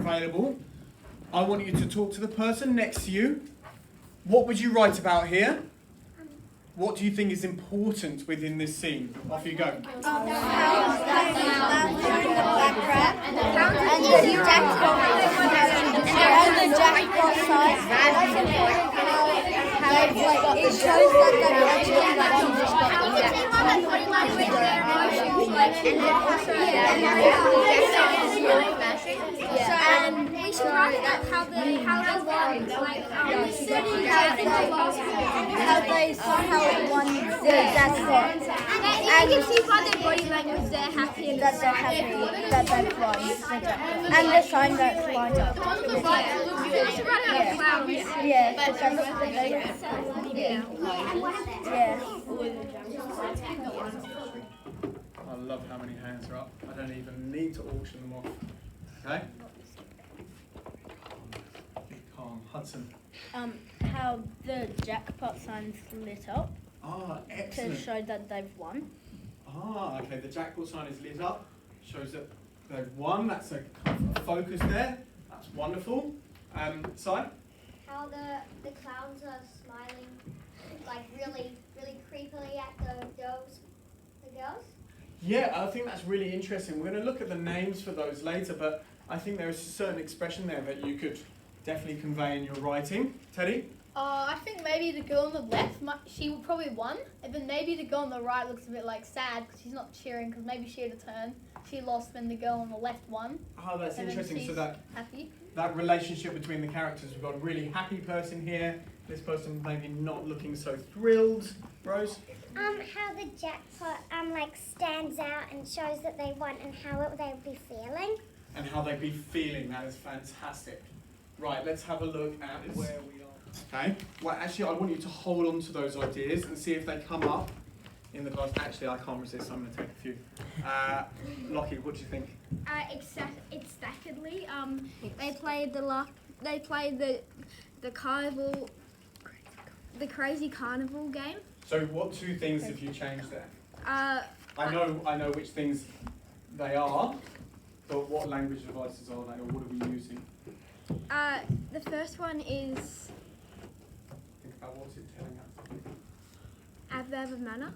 available, I want you to talk to the person next to you. What would you write about here? What do you think is important within this scene? Off you go. And the jackpot side. It shows that they're actually just got the And we should write that how they somehow won the jackpot. And you can see by their body language they're happy and that they're happy that they've won the jackpot. And the sign that's lined up. Yeah, because that's what they I love how many hands are up. I don't even need to auction them off. Okay? Be calm. Hudson. How the jackpot sign's lit up Ah, to excellent. show that they've won. Ah, okay. The jackpot sign is lit up. Shows that they've won. That's a kind of focus there. That's wonderful. Si? how the clowns are smiling like really creepily at the girls. Yeah, I think that's really interesting. We're going to look at the names for those later, but I think there is a certain expression there that you could definitely convey in your writing. Teddy? I think maybe the girl on the left, she will probably won, and then maybe the girl on the right looks a bit like sad because she's not cheering because maybe she had a turn. She lost when the girl on the left won. Oh, that's And then interesting. So she's that happy. that relationship between the characters, we've got a really happy person here. This person maybe not looking so thrilled. Rose? How the jackpot stands out and shows that they won and how they'll be feeling. And how they'd be feeling. That is fantastic. Right, let's have a look at where we are. Okay. Well, actually, I want you to hold on to those ideas and see if they come up in the class. Actually, I can't resist. I'm going to take a few. Lockie, what do you think? Ecstatically. They played the carnival, the crazy carnival game. So, what two things have you changed there? Uh, I know which things they are, but what language devices are they, or what are we using? The first one is Think about what's it telling us. adverb of manner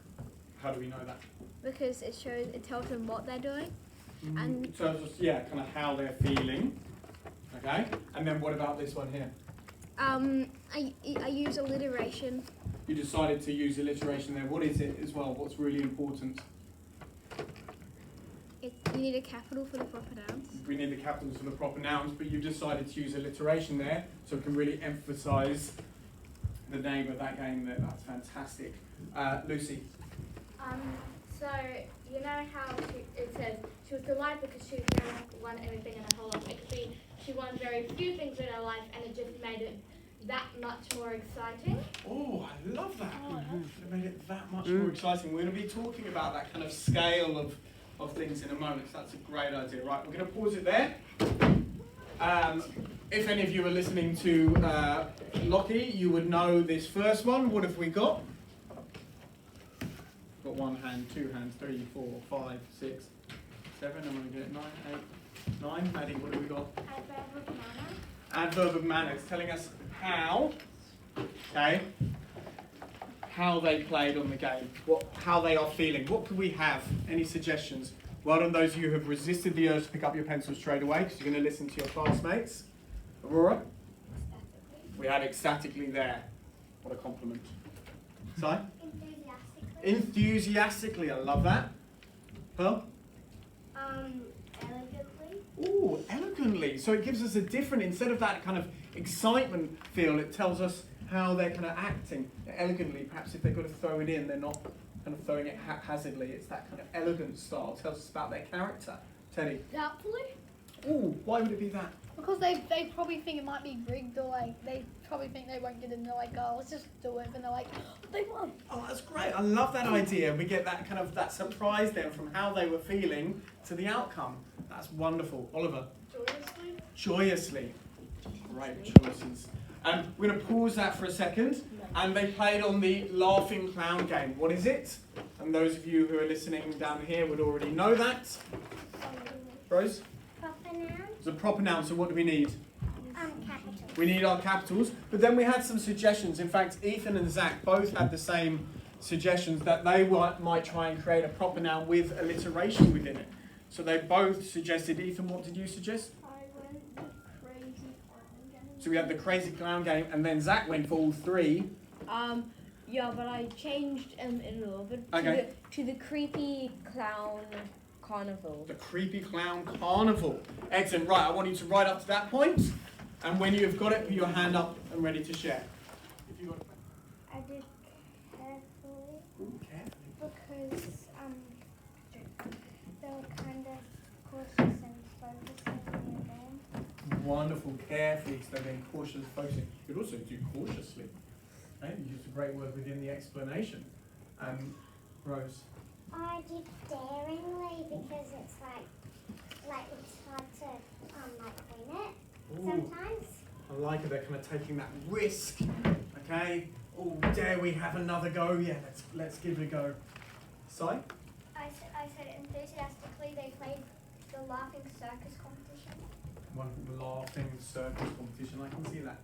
How do we know that? because it tells them what they're doing. And So, yeah, kind of how they're feeling. Okay. And then what about this one here? I use alliteration. You decided to use alliteration there. What is it as well? What's really important? You need a capital for the proper nouns. We need the capitals for the proper nouns, but you decided to use alliteration there, so it can really emphasise the name of that game there. That's fantastic. Lucy? So, you know how it says she was delighted because she never won anything in her whole life. It could be she won very few things in her life and it just made it that much more exciting. Oh, I love that. It made it that much more exciting. We're going to be talking about that kind of scale of things in a moment, so that's a great idea. Right, we're going to pause it there. If any of you are listening to Lockie, you would know this first one. What have we got? Got one hand, two hands, 3, 4, 5, 6, 7. I'm going to get 9, 8, 9. Maddie, what have we got? Adverb of manner. Adverb of manner. It's telling us how, okay, how they played on the game, how they are feeling. What could we have? Any suggestions? Well done those of you who have resisted the urge to pick up your pencil straight away because you're going to listen to your classmates. Aurora? We had ecstatically there. What a compliment. Si? Enthusiastically, I love that. Pearl? Elegantly. Ooh, elegantly. So it gives us a different, instead of that kind of excitement feel, it tells us how they're kind of acting elegantly. Perhaps if they've got to throw it in, they're not kind of throwing it haphazardly. It's that kind of elegant style. It tells us about their character. Teddy? Doubtfully. Ooh, why would it be that? Because they probably think it might be rigged or they probably think they won't get it and they're like, oh, let's just do it. And they're like, oh, they won. Oh, that's great. I love that idea. We get that kind of that surprise then from how they were feeling to the outcome. That's wonderful. Oliver? Joyously. Joyously. Great choices. We're going to pause that for a second. And they played on the Laughing Clown game. What is it? And those of you who are listening down here would already know that. Rose? Proper nouns. It's a proper noun, so what do we need? Capital. We need our capitals, but then we had some suggestions. In fact, Ethan and Zach both had the same suggestions that they might try and create a proper noun with alliteration within it. So they both suggested. Ethan, what did you suggest? I went the crazy clown game. So we had the crazy clown game, and then Zach went for all three. Yeah, but I changed it a little bit Okay. to the creepy clown carnival. The creepy clown carnival. Excellent. Right, I want you to write up to that point, and when you've got it, put your hand up and ready to share. If you got it. I did carefully Ooh, carefully. because they were kind of cautious and focusing again. Wonderful, carefully, so they're being cautious, focusing. You could also do cautiously. Okay, you used a great word within the explanation. Rose. I did daringly because it's like it's hard to win it sometimes. I like it. They're kind of taking that risk. Okay. Oh, dare we have another go? Yeah, let's give it a go. Si? I said enthusiastically they played the laughing circus competition. Wonderful laughing circus competition. I can see that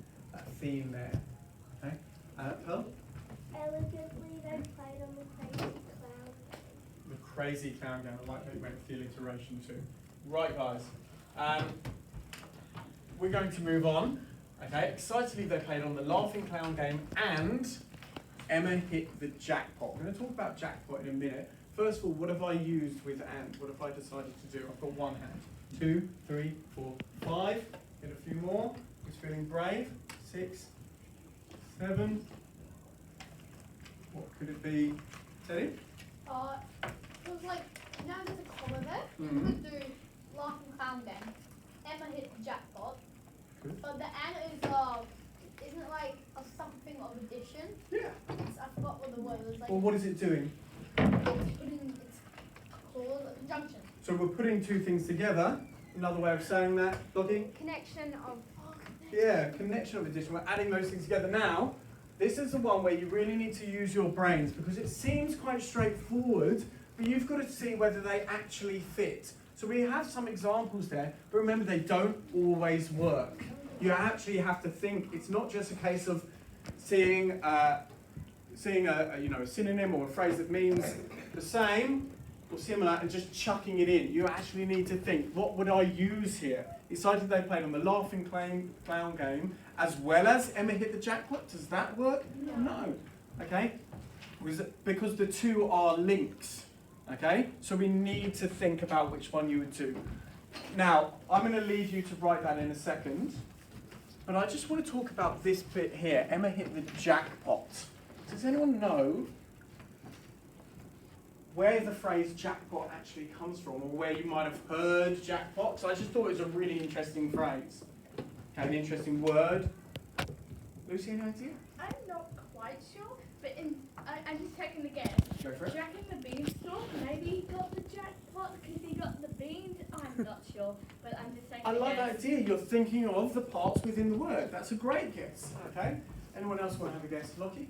theme there. Okay. Pearl? Elegantly they played on the crazy clown. The crazy clown game. I like that you went with the alliteration too. Right, guys. We're going to move on. Okay. Excitedly they played on the laughing clown game and Emma hit the jackpot. We're going to talk about jackpot in a minute. First of all, what have I used with and? What have I decided to do? I've got one hand. 2, 3, 4, 5. Get a few more. Who's feeling brave? 6, 7. What could it be? Teddy? It was like, you know, there's a comma there. Mhm. We could do laughing clown game. Emma hit the jackpot. Good. But the and isn't it like a something of addition? Yeah. I forgot what the word was. Like, Well, what is it doing? it's putting its clause, a conjunction. So we're putting two things together. Another way of saying that, Lottie? Connection of Yeah, connection of addition. We're adding those things together. Now, this is the one where you really need to use your brains because it seems quite straightforward, but you've got to see whether they actually fit. So we have some examples there, but remember they don't always work. You actually have to think. It's not just a case of seeing a synonym or a phrase that means the same or similar and just chucking it in. You actually need to think, what would I use here? Decided they played on the laughing clown game as well as Emma hit the jackpot. Does that work? No. Okay? Because the two are links. Okay? So we need to think about which one you would do. Now, I'm going to leave you to write that in a second. But I just want to talk about this bit here. Emma hit the jackpot. Does anyone know where the phrase jackpot actually comes from, or where you might have heard jackpot? So I just thought it was a really interesting phrase. Okay, an interesting word. Lucy, any idea? I'm not quite sure, but I'm just taking the guess. Go for it. Jack in the Beanstalk, maybe he got the jackpot because he got the beans. I'm not sure, but I'm just taking I the like that guess. idea. You're thinking of the parts within the word. That's a great guess. Okay. Anyone else want to have a guess? Lockie?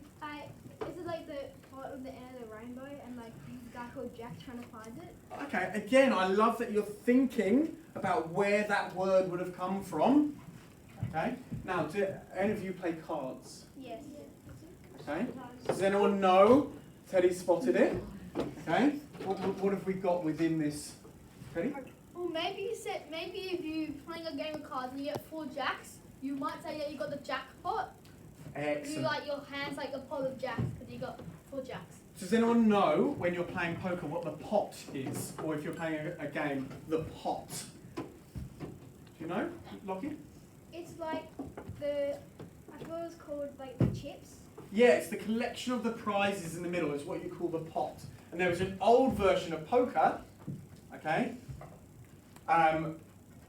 is it like the part of the end of the rainbow and like a guy called Jack trying to find it? Okay, again, I love that you're thinking about where that word would have come from. Okay. Now, do any of you play cards? Yes. Okay. Does anyone know Teddy spotted it? Okay. What have we got within this? Teddy? Well, maybe if you're playing a game of cards and you get 4 jacks, you might say that you got the jackpot. You Excellent. like your hands like a pot of jacks because you got 4 jacks. Does anyone know when you're playing poker what the pot is? Or if you're playing a game, the pot? Do you know, Lockie? It's like I thought it was called like the chips. Yeah, it's the collection of the prizes in the middle is what you call the pot. And there was an old version of poker, okay,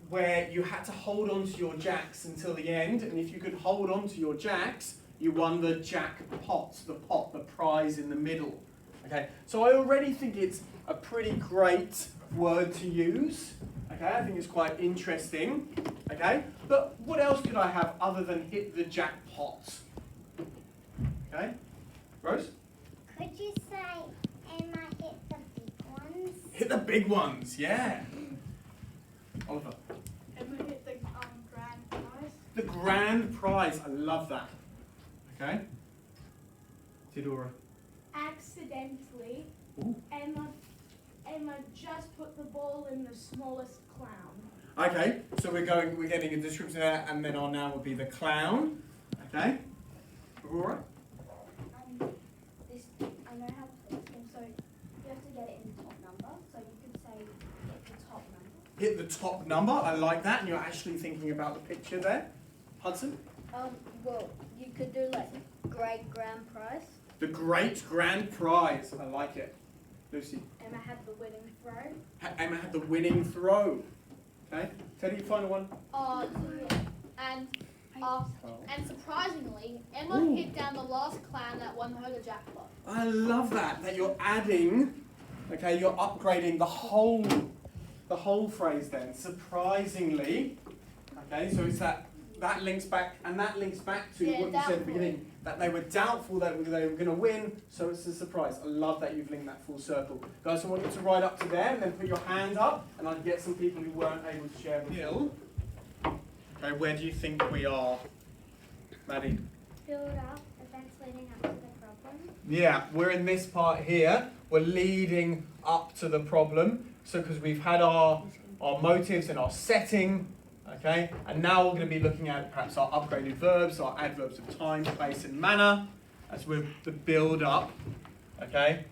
where you had to hold on to your jacks until the end, and if you could hold on to your jacks, you won the jackpot, the prize in the middle. Okay, so I already think it's a pretty great word to use. Okay, I think it's quite interesting. Okay, but what else could I have other than hit the jackpot? Okay, Rose? Could you say Emma hit the big ones? Hit the big ones, yeah. Oliver. Emma hit The grand prize. I love that. Okay. Theodora. Accidentally, Ooh. Emma just put the ball in the smallest clown. Okay, so we're getting a description there, and then our noun will be the clown. Okay. Aurora. I know how to put this, so you have to get it in the top number. So you could say hit the top number. Hit the top number. I like that, and you're actually thinking about the picture there. Hudson. Well, you could do like great grand prize. The great grand prize. I like it. Lucy. Emma had the winning throw. Emma had the winning throw. Okay. Teddy, final one. And surprisingly, Emma hit down the last clown that won her the jackpot. I love that. That you're adding. Okay, you're upgrading the whole phrase. Then surprisingly. Okay, so it's that links back, and that links back to what you said at the beginning. That they were doubtful that they were going to win, so it's a surprise. I love that you've linked that full circle. Guys, I want you to ride up to there and then put your hand up, and I'll get some people who weren't able to share the hill. Okay, where do you think we are, Maddie? Build up, events leading up to the problem. Yeah, we're in this part here. We're leading up to the problem. So because we've had our motives and our setting, okay, and now we're going to be looking at perhaps our upgraded verbs, our adverbs of time, place, and manner, as we're the build up, okay,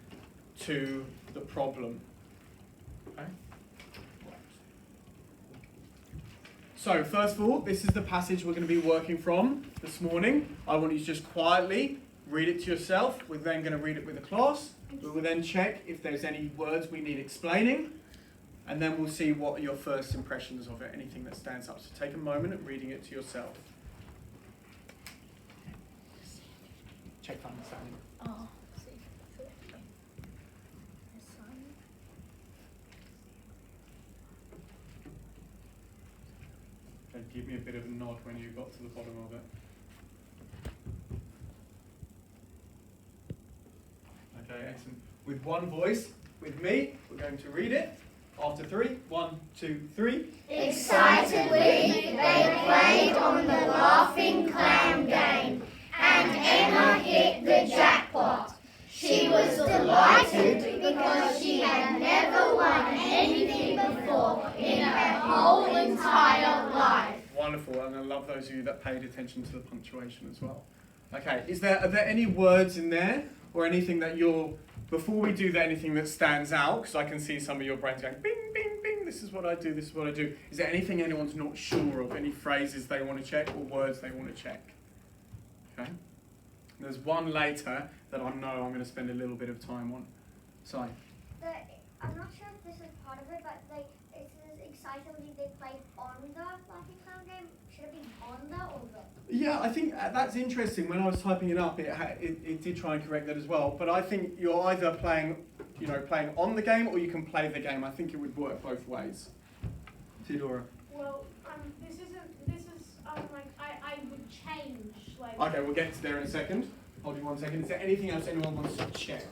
to the problem. Okay. So first of all, this is the passage we're going to be working from this morning. I want you to just quietly read it to yourself. We're then going to read it with the class. We will then check if there's any words we need explaining. And then we'll see what are your first impressions of it, anything that stands up. So take a moment at reading it to yourself. Check for understanding. Oh, Okay, give me a bit of a nod when you got to the bottom of it. Okay, excellent. With one voice, with me, we're going to read it. After 3, 1, 2, 3. Excitedly, they played on the laughing clown game, and Emma hit the jackpot. She was delighted because she had never won anything before in her whole entire life. Wonderful, and I love those of you that paid attention to the punctuation as well. Okay, are there any words in there or anything that before we do that, anything that stands out, because I can see some of your brains going, bing, bing, bing, this is what I do, this is what I do. Is there anything anyone's not sure of, any phrases they want to check or words they want to check? Okay. There's one later that I know I'm going to spend a little bit of time on. Sorry. I'm not sure if this is part of it, but it says excitedly they played on the laughing clown game. Should it be on the or the? Yeah, I think that's interesting. When I was typing it up, it did try and correct that as well. But I think you're either playing on the game, or you can play the game. I think it would work both ways. Theodora. Well, this is like I would change like. Okay, we'll get to there in a second. Hold you 1 second. Is there anything else anyone wants to check?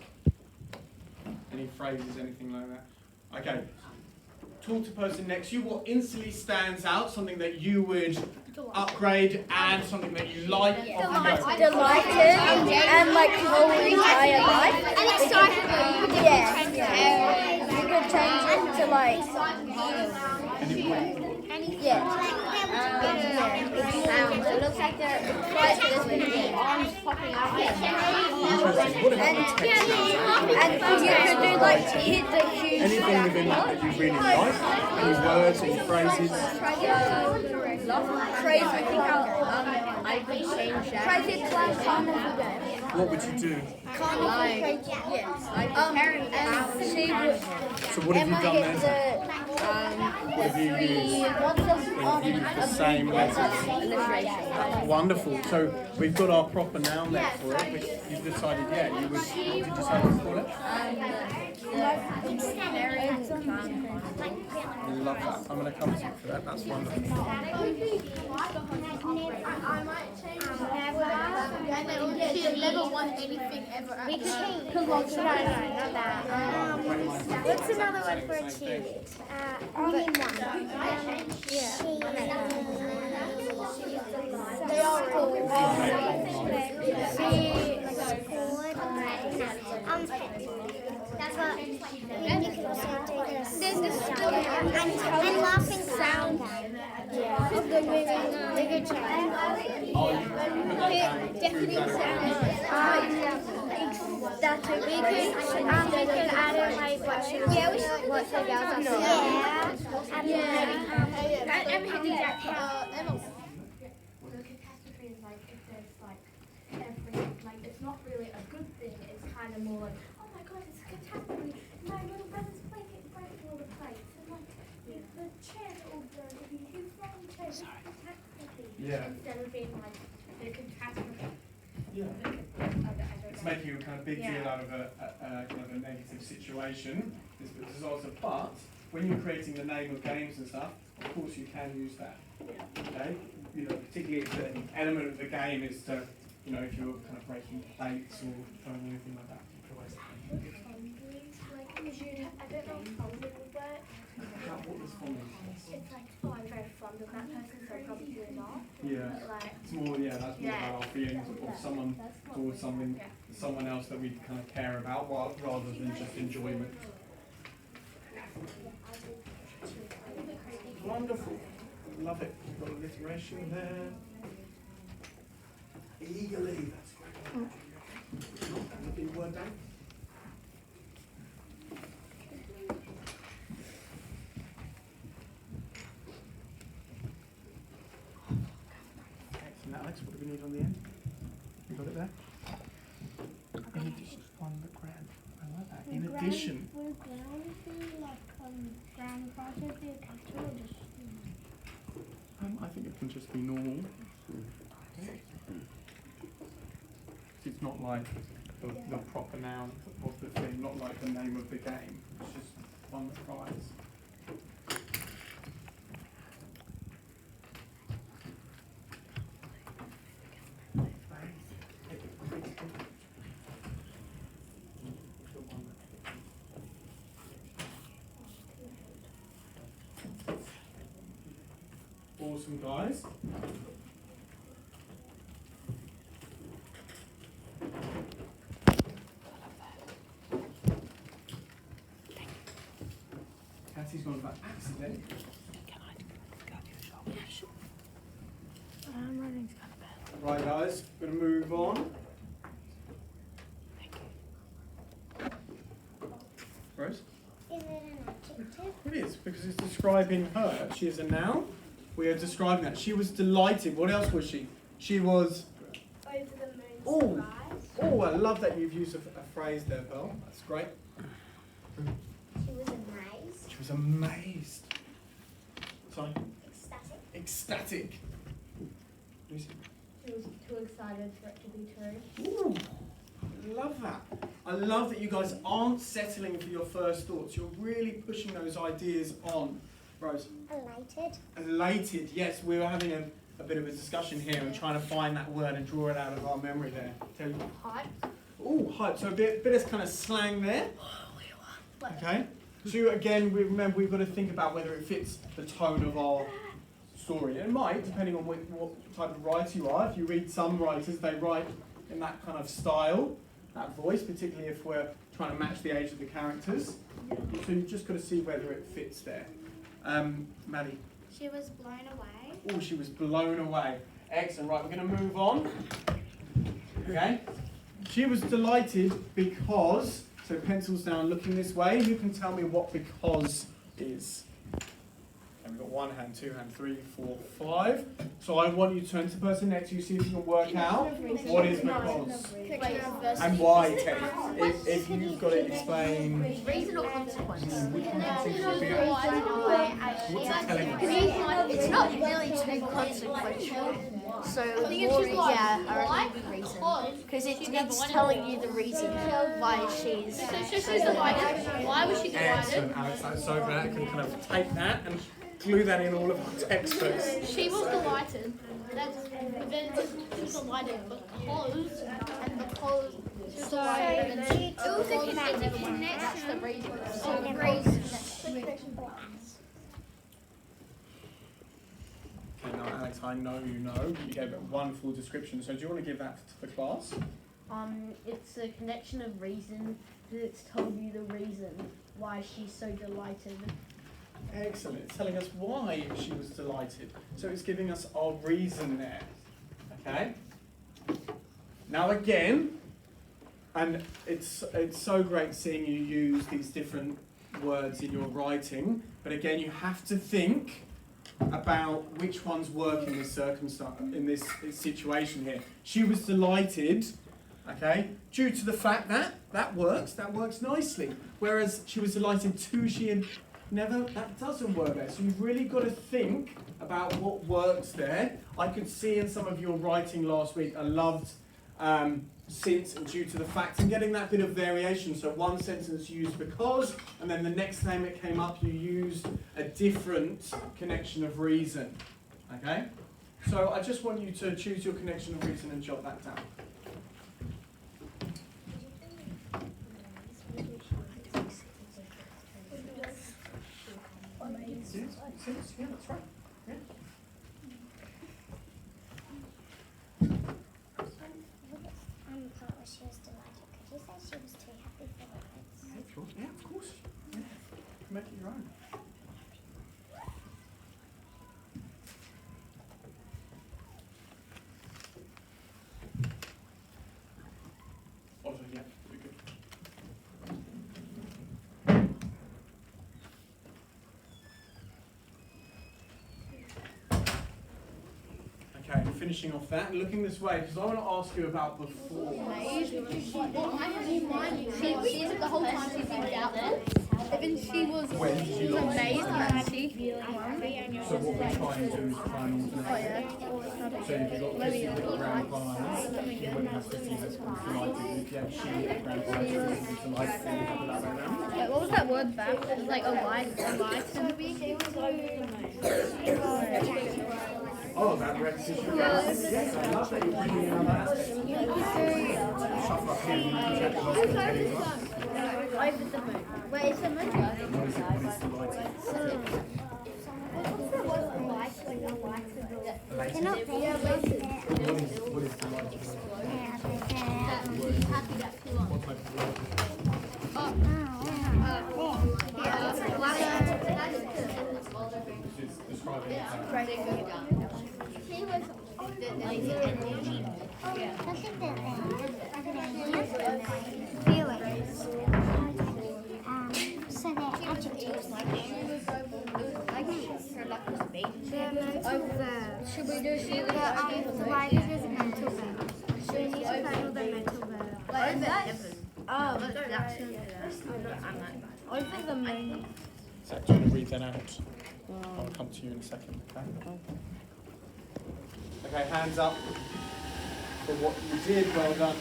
Any phrases, anything like that? Okay. Talk to the person next to you. What instantly stands out? Something that you would upgrade, and something that you like. Off you go. Delighted and like whole entire life. And excitedly. Yeah. You could change it to like. Yeah. It looks like there's going to be arms popping out. And you could do like hit the huge. Anything within that you really like? Any words, any phrases? Crazy. I could change that. Crazy clown carnival game. What would you do? Carnival crazy. Yes. And she would. So what have you done then? What have you used? When you use the same letters. Wonderful. So we've got our proper noun there for it, which you've decided, you would. What did you decide to call it? I love that. I'm going to come to you for that. That's wonderful. I might change and then she'll never won anything ever. What's another word for a cheat? Only one. Yeah. That's what. And you can also do this. There's the school and laughing sound. Yeah. The good child. Depicting sounds. That's what we could add in like what she was. Yeah, we should. What the girls are saying. Yeah. The catastrophe is like if there's like everything, like it's not really a good thing. It's kind of more like, oh my god, it's a catastrophe. My little brother's breaking all the plates, and like the chairs are all dirty. His wrong chairs. It's a catastrophe. Yeah. Instead of being like the catastrophe. Yeah. It's making a kind of big deal out of a kind of a negative situation. There's also, but when you're creating the name of games and stuff, of course you can use that. Okay? You know, particularly if an element of the game is to, you know, if you're kind of breaking plates or throwing anything like that. Like, I don't know if Holmes would work. What was fondling? It's like, oh, I'm very fond of that person, so probably not. Yeah. But like, It's more, yeah, that's more about our feelings of someone towards someone else that we kind of care about, rather than just enjoyment. Wonderful. Love it. Got alliteration there. Eagerly. That's great. Another big word down. Excellent. Alex, what do we need on the end? You got it there? In addition, one the grand. I like that. In addition. Would ground be like ground process be a capital or just? I think it can just be normal. It's not like the proper noun of the thing, not like the name of the game. It's just one that cries. Awesome, guys. Cassie's gone about accident. Right, guys, we're going to move on. Rose? Is it an adjective? It is, because it's describing her. She is a noun. We are describing that. She was delighted. What else was she? She was... over the moon. Oh, I love that you've used a phrase there, Pearl. That's great. She was amazed. She was amazed. Sorry? Ecstatic. Ecstatic. Lucy? She was too excited for it to be true. Ooh, I love that. I love that you guys aren't settling for your first thoughts. You're really pushing those ideas on. Rose? Elated. Elated. Yes, we were having a bit of a discussion here and trying to find that word and draw it out of our memory there. Tell you. Hype. Ooh, hype. So a bit of kind of slang there. Okay. So again, remember we've got to think about whether it fits the tone of our story. It might, depending on what type of writer you are. If you read some writers, they write in that kind of style, that voice, particularly if we're trying to match the age of the characters. So you've just got to see whether it fits there. Maddie? She was blown away. Oh, she was blown away. Excellent. Right, we're going to move on. Okay. She was delighted because, so pencils down looking this way, you can tell me what because is. And we've got 1 hand, 2 hand, 3, 4, 5. So I want you to turn to the person next to you, see if you can work out what is because. And why, Teddy? If you've got to explain. Reason or consequence? Which one do you think would be it? What's it telling us? It's not really too consequential. So, I reckon reason. Because it's telling you the reason why she's... So she's delighted. Why was she delighted? Excellent, Alex. That's so glad I can kind of take that and glue that in all of our textbooks. She was delighted. Then she was delighted because, and because she was delighted, and then It was a connection. that's the reason. Okay, Now, Alex, I know you know, but you gave it one full description. So do you want to give that to the class? It's a connection of reason, because it's told you the reason why she's so delighted. Excellent. It's telling us why she was delighted. So it's giving us our reason there. Okay? Now again, and it's so great seeing you use these different words in your writing, but again, you have to think about which ones work in this circumstance, in this situation here. She was delighted, okay, due to the fact that that works nicely. Whereas she was delighted too, she had never, that doesn't work there. So you've really got to think about what works there. I could see in some of your writing last week, I loved since and due to the fact, and getting that bit of variation. So one sentence used because, and then the next time it came up, you used a different connection of reason. Okay? So I just want you to choose your connection of reason and jot that down. Yeah, that's right. Yeah. She was delighted. Could you say she was too happy for the kids? Yeah, sure. Yeah, of course. Yeah. Make it your own. Also, yeah, you're good. Okay, finishing off that, looking this way, because I want to ask you about before. She's the whole time she's been out there. Even she was When did you last amazed see and her? So what we're trying to do is try and alternate. So if you've got Chrissy with grandparents, when has Chrissy has delighted, if you have she with grandparents, she was delighted, then you have it that way around. Wait, what was that word back? It was like a light to be. Oh, that repetition. Yes, I love that you're bringing in other aspects. Shuffle up here, Over the moon. Wait, is the moon? What is it? What is delighted? They're not there. What is delighted? Happy that she won. What type of word? This is describing how. She was Feelings. So they're adjectives. Should we do she was Why is this a mental verb? So we need to find all the mental verb. over the moon. So I'm going to read that out. I'll come to you in a second. Okay, hands up for what you did. Well done.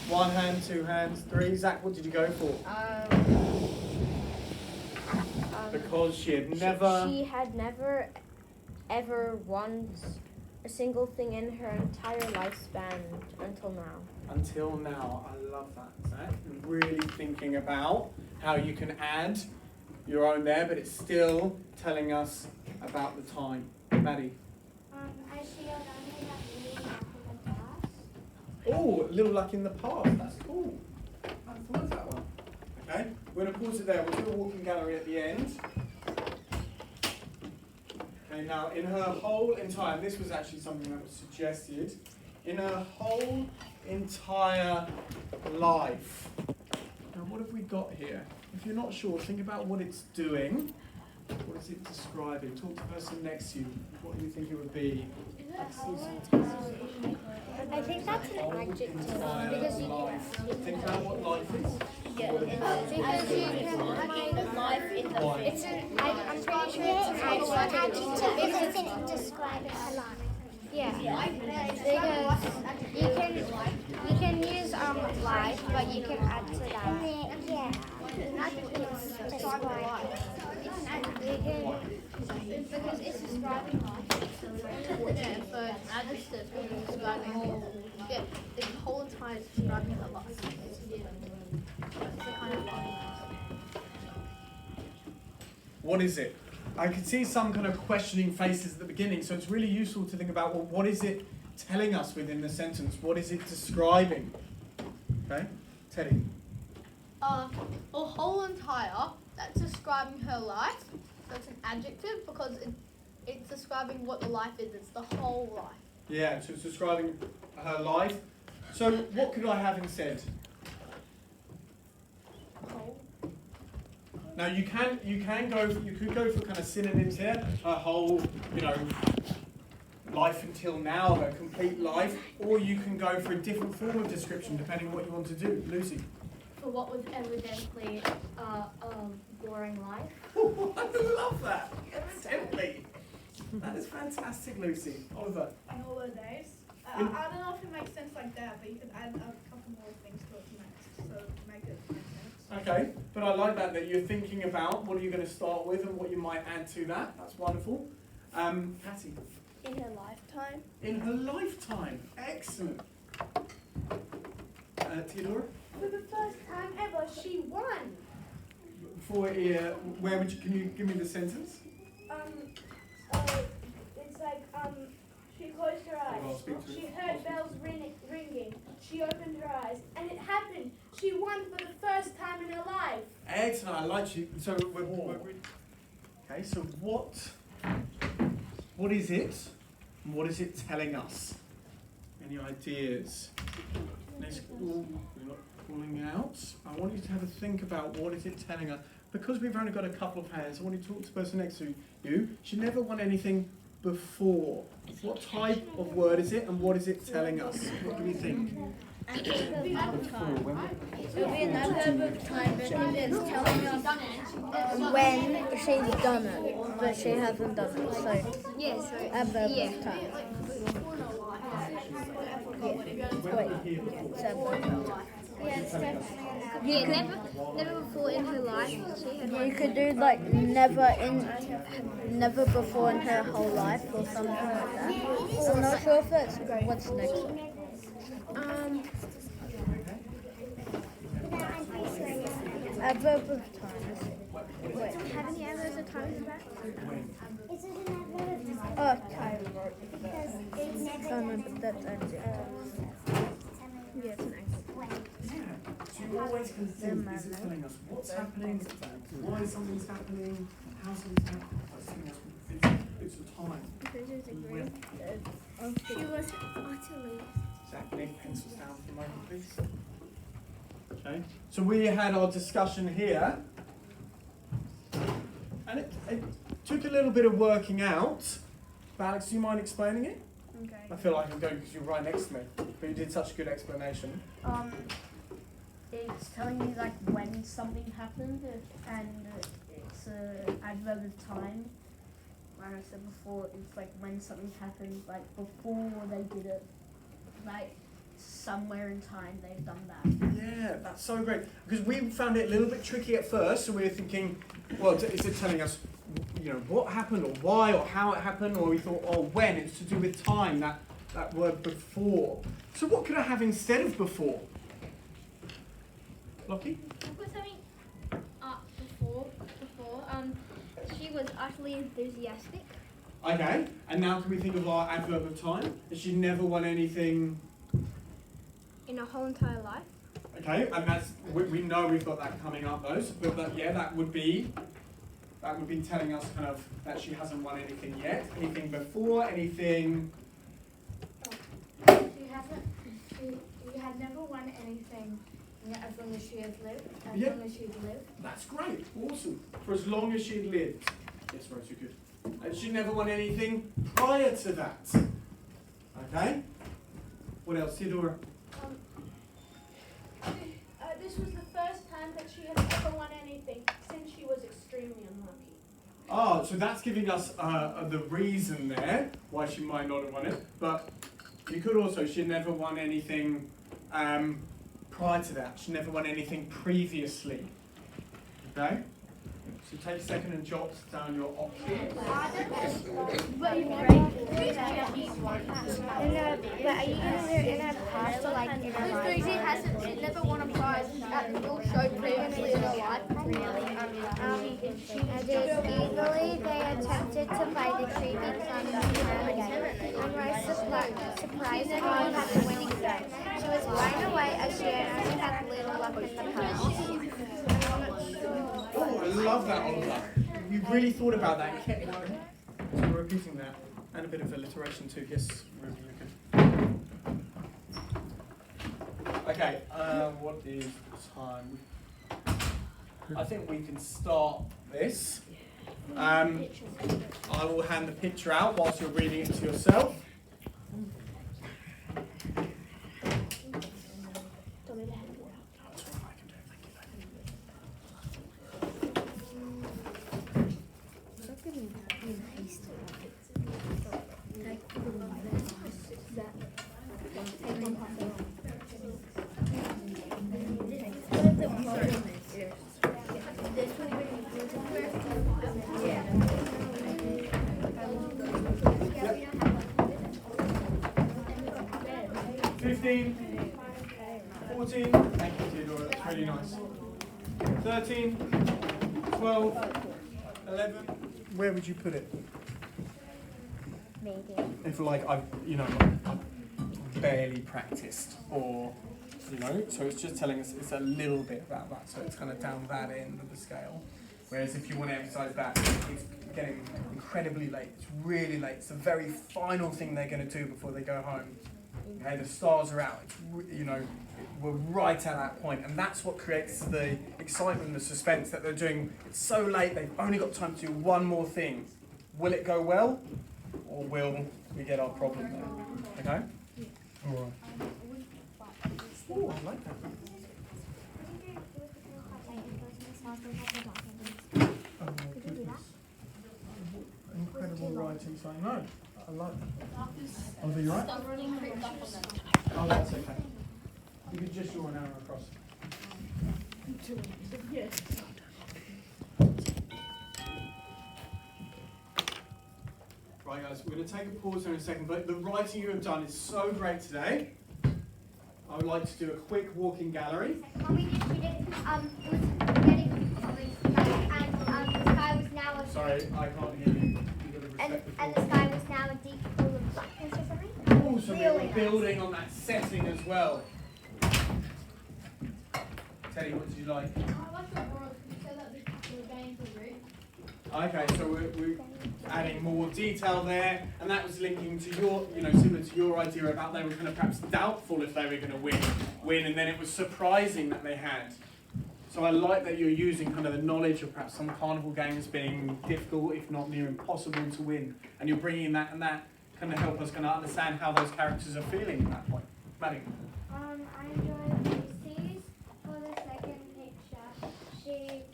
1 hand, 2 hands, 3. Zach, what did you go for? Because she had never... She had never, ever once a single thing in her entire lifespan until now. Until now. I love that, Zach. Really thinking about how you can add your own there, but it's still telling us about the time. Maddie? I see a really in the past. Oh, a little luck in the past. That's cool. I thought of that one. Okay, we're going to pause it there. We'll do a walking gallery at the end. Okay, now in her whole entire, this was actually something that was suggested, in her whole entire life. Now what have we got here? If you're not sure, think about what it's doing. What is it describing? Talk to the person next to you. What do you think it would be? I think that's an adjective Because life. Think about what life is. because you can Life in the Why? it's an I'm pretty sure it's an adjective because it describes a lot. Yeah. Because you can use life, but you can add to that. Yeah. Describe life. because it's describing life. Yeah, so adjective is describing the whole entire describing the life. It's a kind of life. What is it? I could see some kind of questioning faces at the beginning, so it's really useful to think about, well, what is it telling us within the sentence? What is it describing? Okay, Teddy. A whole entire, that's describing her life. So it's an adjective because it's describing what the life is. It's the whole life. Yeah, so it's describing her life. So what could I have instead? Now you could go for kind of synonyms here. Her whole, life until now, her complete life, or you can go for a different form of description depending on what you want to do. Lucy. For what was evidently boring life. Oh, I love that. Evidently. That is fantastic, Lucy. Oliver. On all the days. I don't know if it makes sense like that, but you could add a couple more things to it to make it make sense. Okay, but I like that you're thinking about what are you going to start with and what you might add to that. That's wonderful. Patty. In her lifetime. In her lifetime. Excellent. Theodora? For the first time ever, she won. Where would you? Can you give me the sentence? It's like she closed her eyes. She heard bells ringing. She opened her eyes, and it happened. She won for the first time in her life. Excellent. I like you. So okay. So what is it? And what is it telling us? Any ideas? Next, we're not calling out. I want you to have a think about what is it telling us. Because we've only got a couple of hands, I want you to talk to the person next to you. She never won anything before. What type of word is it, and what is it telling us? What do we think? It'll be an adverb of time, but it's telling us when she's done it, but she hasn't done it. So adverb of time. It's adverb of time. Never before in her life she had. You could do like never before in her whole life or something like that. I'm not sure if that's what's next one. Adverb of time. Wait. Have any adverbs of time in that? Is it an adverb of time? Oh, time. Because it's never Oh no, but that's adjective. Yeah, it's an adverb. So you always can think, is it telling us what's happening, why something's happening, how something's happening? It's telling us it's the time. She was utterly. Exactly. Pencils down for Michael, please. Okay. So we had our discussion here, and it took a little bit of working out. But Alex, do you mind explaining it? Okay. I feel like I'm going because you're right next to me, but you did such a good explanation. It's telling you like when something happened, and it's an adverb of time. Like I said before, it's like when something happened, like before they did it, like somewhere in time they've done that. Yeah, that's so great. Because we found it a little bit tricky at first, so we were thinking, well, is it telling us, what happened, or why, or how it happened, or we thought, oh, when? It's to do with time, that word before. So what could I have instead of before? Lockie? I've got something before. She was utterly enthusiastic. Okay, and now can we think of our adverb of time? That she never won anything. In her whole entire life. Okay, and that's we know we've got that coming up though. But that would be telling us kind of that she hasn't won anything yet. Anything before, anything. She had never won anything as long as she has lived. As Yeah. long as she's lived. That's great, awesome. For as long as she'd lived. Yes, Rose, you're good. And she never won anything prior to that. Okay. What else, Theodora? This was the first time that she had ever won anything since she was extremely unlucky. Oh, so that's giving us the reason there why she might not have won it. But you could also, she never won anything prior to that. She never won anything previously. Okay? So take a second and jot down your options. But are you in a past or like in a life? She hasn't never won a prize at the show previously in her life. There's either Initially, they attempted to play the tree become game, and Rose surprised everyone at the winning game. She was blown away as she had only had little luck in the past. Oh, I love that, Oliver. You really thought about that and kept repeating that. And a bit of alliteration too. Yes, really good. Okay, what is the time? I think we can start this. I will hand the picture out whilst you're reading it to yourself. Thank you, Theodora, that's really nice. 13, 12, 11. Where would you put it? Maybe. If I've barely practiced, or so it's just telling us it's a little bit about that, so it's kind of down that end of the scale. Whereas if you want to emphasise that, it's getting incredibly late. It's really late. It's the very final thing they're going to do before they go home. Okay, the stars are out. It's we're right at that point, and that's what creates the excitement, the suspense that they're doing. It's so late, they've only got time to do one more thing. Will it go well, or will we get our problem there? Okay? All right. Oh, I like that. Oh, my goodness. Incredible writing sign. No, I like that. Oh, are you right? Oh, that's okay. You could just draw an arrow across. Right, guys, we're going to take a pause here in a second, but the writing you have done is so great today. I would like to do a quick walking gallery. Mommy just read it. It was getting and the sky was now a Sorry, I can't hear you. and the sky was now a deep pool of blackness or something. Oh, so we're building on that setting as well. Teddy, what did you like? I like your world. You said that we're going to root. Okay, so we're adding more detail there, and that was linking to your, similar to your idea about they were kind of perhaps doubtful if they were going to win, and then it was surprising that they had. So I like that you're using kind of the knowledge of perhaps some carnival games being difficult, if not near impossible to win, and you're bringing that, and that kind of help us kind of understand how those characters are feeling at that point. Maddie? I enjoyed Lucy's for the second picture. She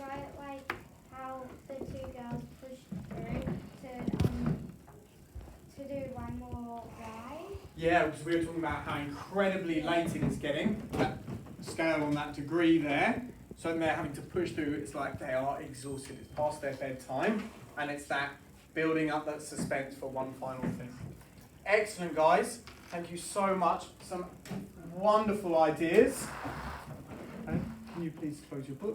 wrote like how the two girls pushed through to do one more ride. Yeah, because we were talking about how incredibly late it is getting, that scale on that degree there. So when they're having to push through, it's like they are exhausted. It's past their bedtime, and it's that building up that suspense for one final thing. Excellent, guys. Thank you so much. Some wonderful ideas. Okay. Can you please close your book?